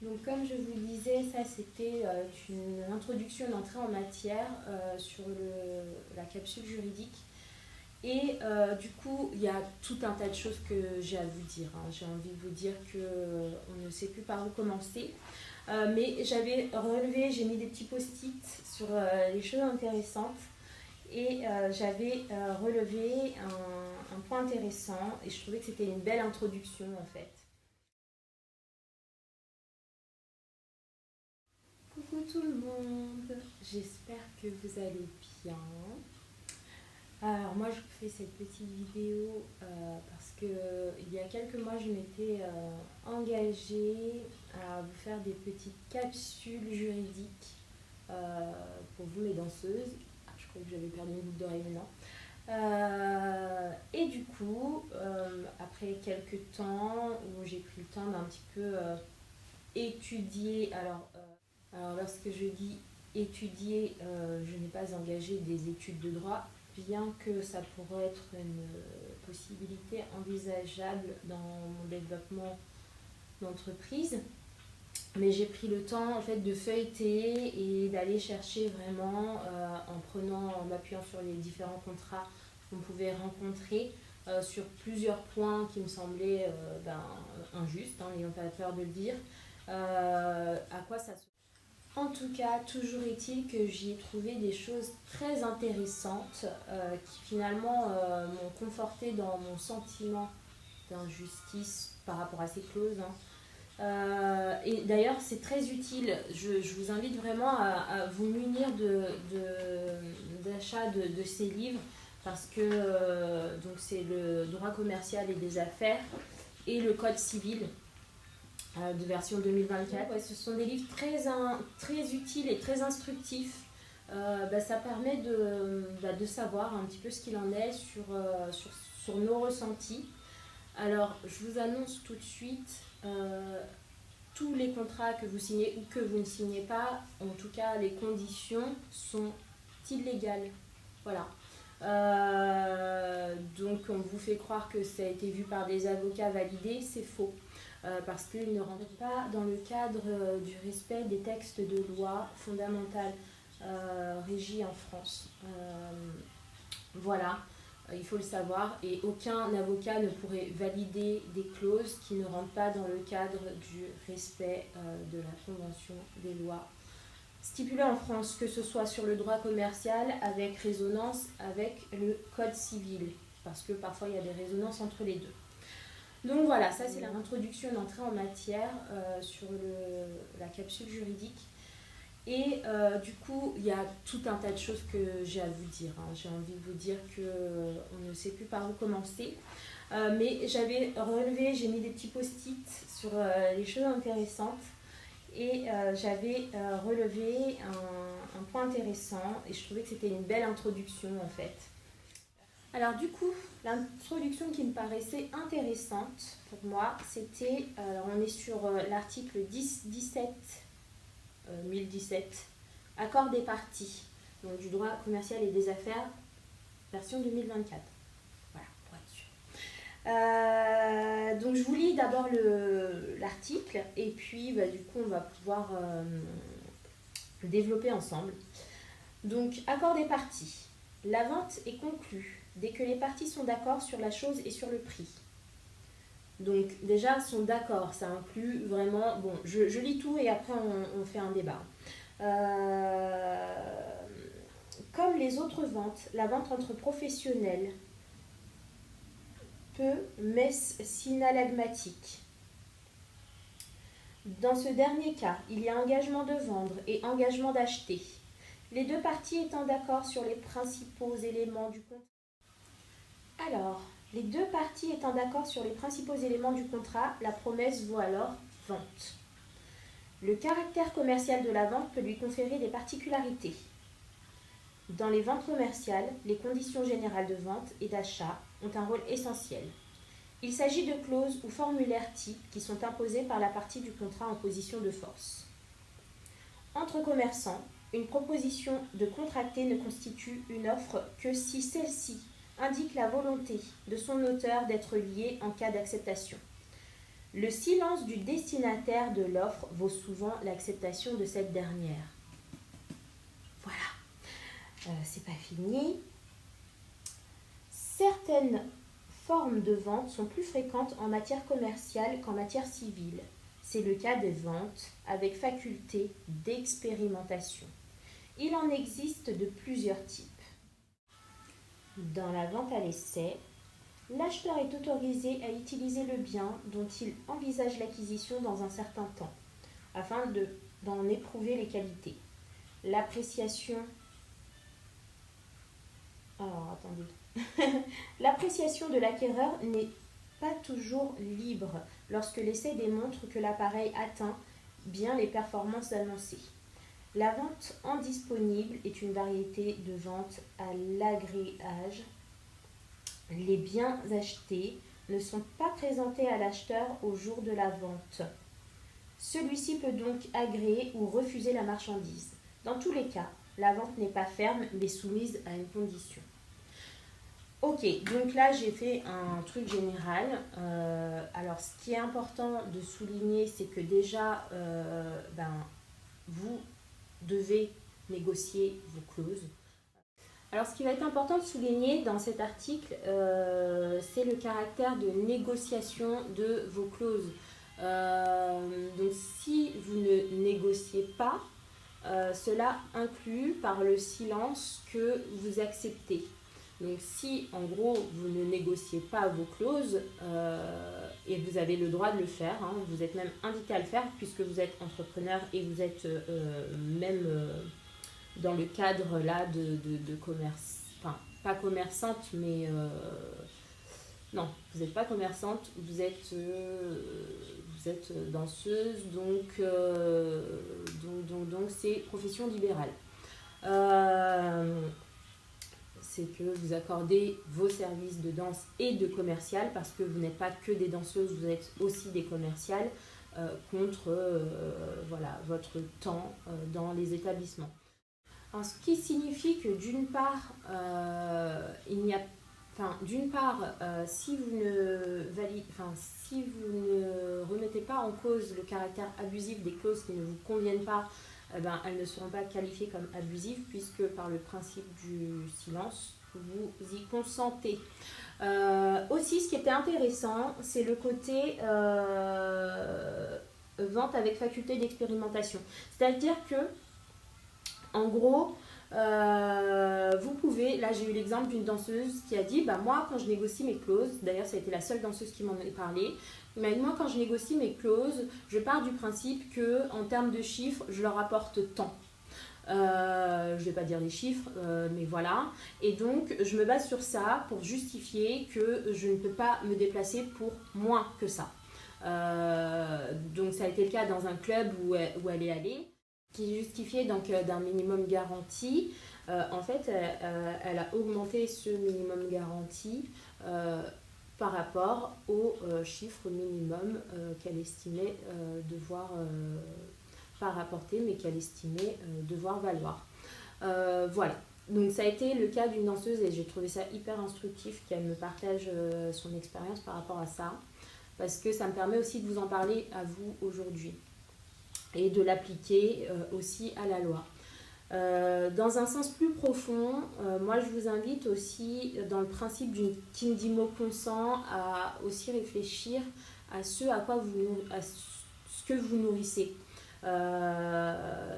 Donc comme je vous le disais, ça c'était une introduction d'entrée en matière sur la capsule juridique. Et du coup, il y a tout un tas de choses que j'ai à vous dire, hein. J'ai envie de vous dire qu'on ne sait plus par où commencer. Mais j'avais relevé, j'ai mis des petits post-it sur les choses intéressantes. Et j'avais relevé un point intéressant et je trouvais que c'était une belle introduction en fait. Coucou tout le monde, j'espère que vous allez bien. Alors moi je vous fais cette petite vidéo parce que il y a quelques mois je m'étais engagée à vous faire des petites capsules juridiques pour vous les danseuses. Ah, je croyais que j'avais perdu une boucle d'oreille mais non. Et du coup, après quelques temps où j'ai pris le temps d'un petit peu étudier, alors lorsque je dis étudier, je n'ai pas engagé des études de droit, bien que ça pourrait être une possibilité envisageable dans mon développement d'entreprise. Mais j'ai pris le temps en fait de feuilleter et d'aller chercher vraiment en m'appuyant sur les différents contrats qu'on pouvait rencontrer sur plusieurs points qui me semblaient injustes, hein, n'ayant pas peur de le dire, à quoi ça se... En tout cas, toujours est-il que j'y ai trouvé des choses très intéressantes qui finalement m'ont conforté dans mon sentiment d'injustice par rapport à ces clauses, hein. Et d'ailleurs, c'est très utile. Je vous invite vraiment à vous munir d'achat de ces livres parce que donc c'est le droit commercial et des affaires et le code civil de version 2024. Ouais, ce sont des livres très utiles et très instructifs. Ça permet de savoir un petit peu ce qu'il en est sur nos ressentis. Alors, je vous annonce tout de suite, tous les contrats que vous signez ou que vous ne signez pas, en tout cas les conditions sont illégales. Voilà. Donc on vous fait croire que ça a été vu par des avocats validés, c'est faux. Parce qu'ils ne rentrent pas dans le cadre du respect des textes de loi fondamentales régis en France. Voilà. Il faut le savoir, et aucun avocat ne pourrait valider des clauses qui ne rentrent pas dans le cadre du respect de la Convention des lois stipulées en France, que ce soit sur le droit commercial avec résonance avec le code civil, parce que parfois il y a des résonances entre les deux. Donc voilà, ça c'est l'introduction d'entrée en matière sur la capsule juridique. Et du coup, il y a tout un tas de choses que j'ai à vous dire, hein. J'ai envie de vous dire qu'on ne sait plus par où commencer. Mais j'avais relevé, j'ai mis des petits post-it sur les choses intéressantes. Et j'avais relevé un point intéressant et je trouvais que c'était une belle introduction en fait. Alors du coup, l'introduction qui me paraissait intéressante pour moi, c'était, on est sur l'article 1017, accord des parties, donc du droit commercial et des affaires, version 2024. Voilà, pour être sûr. Donc je vous lis d'abord l'article et puis du coup on va pouvoir le développer ensemble. Donc, accord des parties. La vente est conclue dès que les parties sont d'accord sur la chose et sur le prix. Donc déjà, sont d'accord, ça inclut vraiment... Bon, je lis tout et après on fait un débat. Comme les autres ventes, la vente entre professionnels peut, mais synalagmatique. Dans ce dernier cas, il y a engagement de vendre et engagement d'acheter. Les deux parties étant d'accord sur les principaux éléments du contrat. Alors, les deux parties étant d'accord sur les principaux éléments du contrat, la promesse vaut alors vente. Le caractère commercial de la vente peut lui conférer des particularités. Dans les ventes commerciales, les conditions générales de vente et d'achat ont un rôle essentiel. Il s'agit de clauses ou formulaires types qui sont imposées par la partie du contrat en position de force. Entre commerçants, une proposition de contracter ne constitue une offre que si celle-ci indique la volonté de son auteur d'être lié en cas d'acceptation. Le silence du destinataire de l'offre vaut souvent l'acceptation de cette dernière. Voilà, c'est pas fini. Certaines formes de vente sont plus fréquentes en matière commerciale qu'en matière civile. C'est le cas des ventes avec faculté d'expérimentation. Il en existe de plusieurs types. Dans la vente à l'essai, l'acheteur est autorisé à utiliser le bien dont il envisage l'acquisition dans un certain temps, afin d'en éprouver les qualités. L'appréciation L'appréciation de l'acquéreur n'est pas toujours libre lorsque l'essai démontre que l'appareil atteint bien les performances annoncées. La vente en disponible est une variété de vente à l'agréage. Les biens achetés ne sont pas présentés à l'acheteur au jour de la vente. Celui-ci peut donc agréer ou refuser la marchandise. Dans tous les cas, la vente n'est pas ferme mais soumise à une condition. Ok, donc là j'ai fait un truc général. Alors ce qui est important de souligner, c'est que déjà, vous devez négocier vos clauses. Alors ce qui va être important de souligner dans cet article, c'est le caractère de négociation de vos clauses. Donc si vous ne négociez pas, cela inclut par le silence que vous acceptez. Donc si en gros vous ne négociez pas vos clauses, et vous avez le droit de le faire, hein, vous êtes même invité à le faire puisque vous êtes entrepreneur et vous êtes même dans le cadre là de commerce, enfin pas commerçante mais non, vous n'êtes pas commerçante, vous êtes danseuse, donc c'est profession libérale. C'est que vous accordez vos services de danse et de commercial, parce que vous n'êtes pas que des danseuses, vous êtes aussi des commerciales contre votre temps dans les établissements. Alors, ce qui signifie que d'une part, si vous ne remettez pas en cause le caractère abusif des clauses qui ne vous conviennent pas, elles ne seront pas qualifiées comme abusives puisque par le principe du silence, vous y consentez. Aussi, ce qui était intéressant, c'est le côté vente avec faculté d'expérimentation. C'est-à-dire que, en gros, vous pouvez, là j'ai eu l'exemple d'une danseuse qui a dit, moi quand je négocie mes clauses, d'ailleurs ça a été la seule danseuse qui m'en a parlé, mais moi quand je négocie mes clauses, je pars du principe que en termes de chiffres, je leur apporte tant. Je ne vais pas dire les chiffres, mais voilà. Et donc je me base sur ça pour justifier que je ne peux pas me déplacer pour moins que ça. Donc ça a été le cas dans un club où elle est allée, qui justifiait donc d'un minimum garanti. En fait, elle a augmenté ce minimum garanti par rapport au chiffre minimum qu'elle estimait devoir pas rapporter, mais qu'elle estimait devoir valoir. Voilà. Donc ça a été le cas d'une danseuse et j'ai trouvé ça hyper instructif qu'elle me partage son expérience par rapport à ça, parce que ça me permet aussi de vous en parler à vous aujourd'hui et de l'appliquer aussi à la loi. Dans un sens plus profond, moi je vous invite aussi, dans le principe d'une qui ne dit mot consent, à aussi réfléchir à ce à ce que vous nourrissez.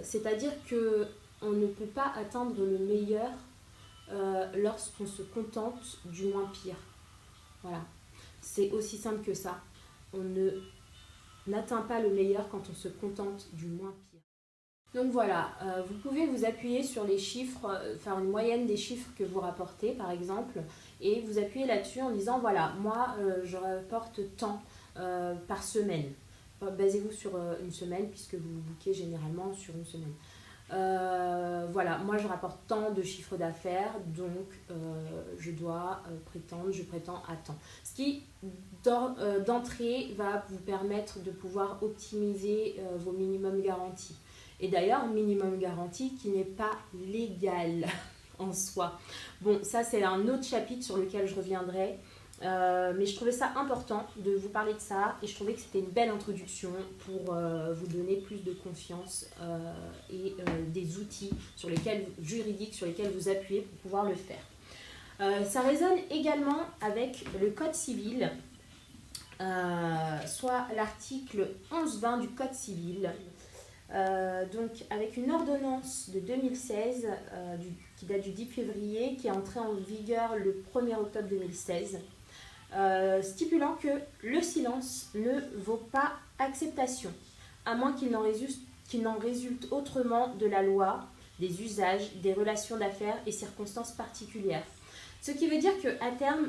C'est-à-dire qu'on ne peut pas atteindre le meilleur lorsqu'on se contente du moins pire. Voilà, c'est aussi simple que ça. On n'atteint pas le meilleur quand on se contente du moins pire. Donc voilà, vous pouvez vous appuyer sur les chiffres, faire une moyenne des chiffres que vous rapportez par exemple, et vous appuyer là-dessus en disant voilà, moi je rapporte tant par semaine. Basez-vous sur une semaine puisque vous bouquez généralement sur une semaine. Voilà, moi je rapporte tant de chiffre d'affaires, donc je prétends à tant. Ce qui d'entrée va vous permettre de pouvoir optimiser vos minimums garantis. Et d'ailleurs, minimum garanti qui n'est pas légal en soi. Bon, ça c'est un autre chapitre sur lequel je reviendrai. Mais je trouvais ça important de vous parler de ça et je trouvais que c'était une belle introduction pour vous donner plus de confiance et des outils juridiques sur lesquels vous appuyez pour pouvoir le faire. Ça résonne également avec le Code civil, soit l'article 11-20 du Code civil. Donc avec une ordonnance de 2016 qui date du 10 février, qui est entrée en vigueur le 1er octobre 2016, stipulant que le silence ne vaut pas acceptation, à moins qu'il n'en résulte autrement de la loi, des usages, des relations d'affaires et circonstances particulières. Ce qui veut dire qu'à terme,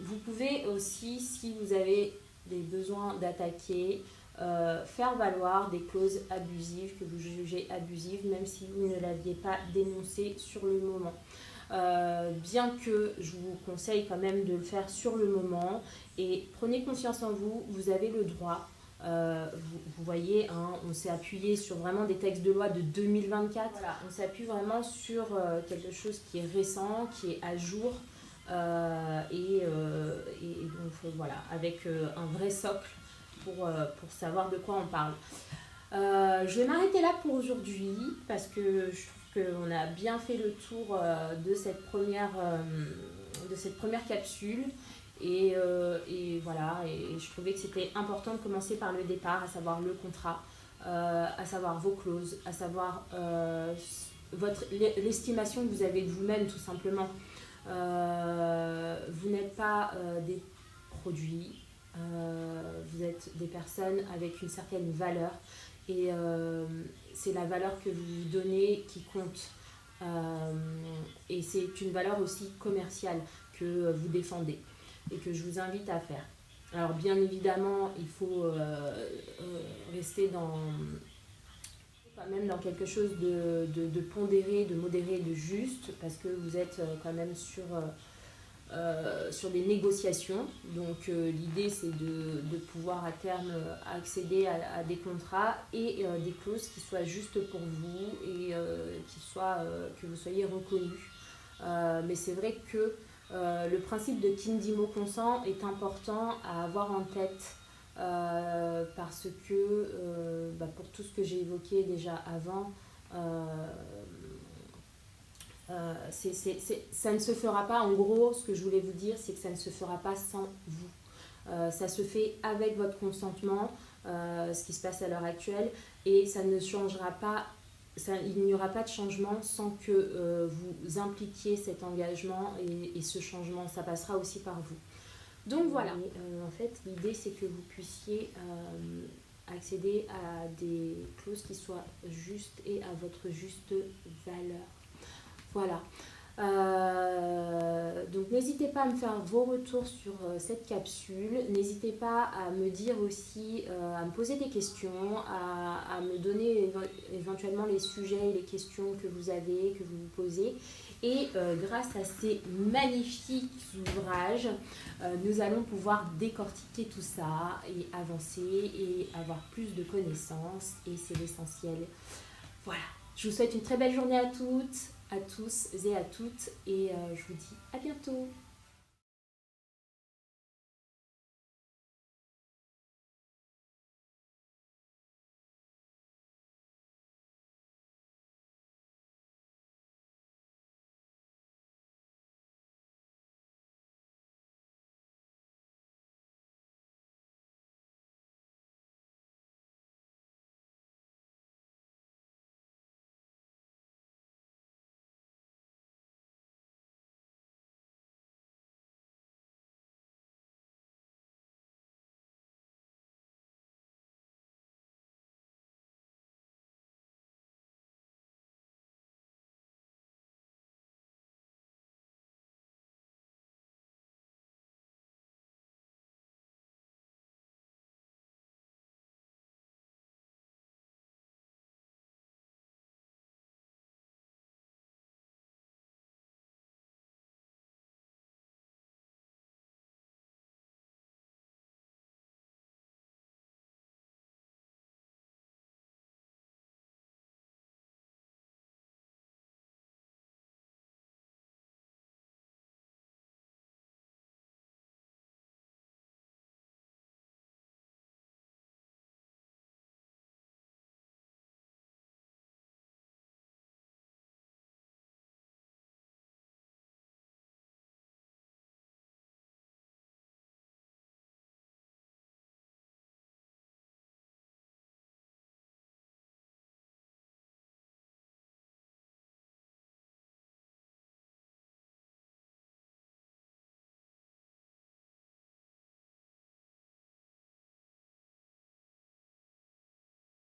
vous pouvez aussi, si vous avez des besoins d'attaquer, faire valoir des clauses abusives que vous jugez abusives, même si vous ne l'aviez pas dénoncé sur le moment. Bien que je vous conseille quand même de le faire sur le moment et prenez confiance en vous, vous avez le droit. Vous voyez, hein, on s'est appuyé sur vraiment des textes de loi de 2024. Voilà, on s'appuie vraiment sur quelque chose qui est récent, qui est à jour et donc voilà, avec un vrai socle pour savoir de quoi on parle. Je vais m'arrêter là pour aujourd'hui parce que je trouve qu'on a bien fait le tour de cette première capsule. Et voilà, et je trouvais que c'était important de commencer par le départ, à savoir le contrat, à savoir vos clauses, à savoir l'estimation que vous avez de vous-même tout simplement. Vous n'êtes pas des produits, vous êtes des personnes avec une certaine valeur et c'est la valeur que vous vous donnez qui compte. Et c'est une valeur aussi commerciale que vous défendez et que je vous invite à faire. Alors bien évidemment, il faut rester quand même dans quelque chose de pondéré, de modéré, de juste, parce que vous êtes quand même sur des négociations. Donc l'idée c'est de pouvoir à terme accéder à des contrats et des clauses qui soient justes pour vous et que vous soyez reconnus. Mais c'est vrai que le principe de qui ne dit mot consent est important à avoir en tête parce que pour tout ce que j'ai évoqué déjà avant, ça ne se fera pas. En gros, ce que je voulais vous dire, c'est que ça ne se fera pas sans vous. Ça se fait avec votre consentement, ce qui se passe à l'heure actuelle, et ça ne changera pas. Il n'y aura pas de changement sans que vous impliquiez cet engagement et ce changement, ça passera aussi par vous. Donc voilà, en fait l'idée c'est que vous puissiez accéder à des clauses qui soient justes et à votre juste valeur. Voilà. Donc n'hésitez pas à me faire vos retours sur cette capsule, n'hésitez pas à me dire aussi, à me poser des questions, à me donner éventuellement les sujets et les questions que vous avez, que vous vous posez. Et grâce à ces magnifiques ouvrages, nous allons pouvoir décortiquer tout ça et avancer et avoir plus de connaissances et c'est l'essentiel. Voilà, je vous souhaite une très belle journée à toutes, à tous et à toutes et je vous dis à bientôt.